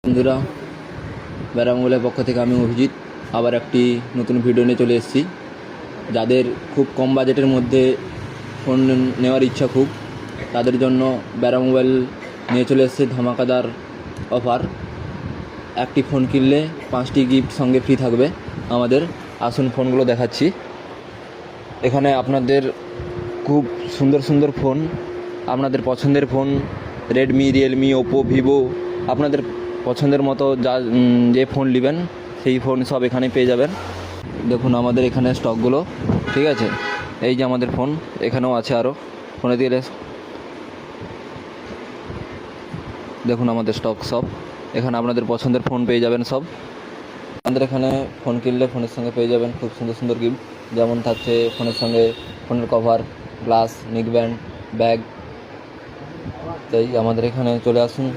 বন্ধুরা, বেড়া মোবাইলের পক্ষ থেকে আমি অভিজিৎ আবার একটি নতুন ভিডিও নিয়ে চলে এসেছি। যাদের খুব কম বাজেটের মধ্যে ফোন নেওয়ার ইচ্ছা খুব, তাদের জন্য বেড়া মোবাইল নিয়ে চলে এসেছে ধামাকাদার অফার। একটি ফোন কিনলে 5টি গিফট সঙ্গে ফ্রি থাকবে। আমাদের আসুন ফোনগুলো দেখাচ্ছি। এখানে আপনাদের খুব সুন্দর সুন্দর ফোন, আপনাদের পছন্দের phone, Redmi, Realme, Oppo, Vivo, আপনাদের পছন্দের মতো যে ফোন নেবেন সেই ফোন সব এখানে পেয়ে যাবেন। দেখুন আমাদের এখানে স্টকগুলো, ঠিক আছে। এই যে আমাদের ফোন, এখানেও আছে আরও ফোনে দিলে দেখুন আমাদের স্টক সব। এখানে আপনাদের পছন্দের ফোন পেয়ে যাবেন সব। আমাদের এখানে ফোন কিনলে ফোনের সঙ্গে পেয়ে যাবেন খুব সুন্দর সুন্দর গিফট, যেমন থাকছে ফোনের সঙ্গে ফোনের cover, glass, neck band, bag. তাই আমাদের এখানে চলে আসুন।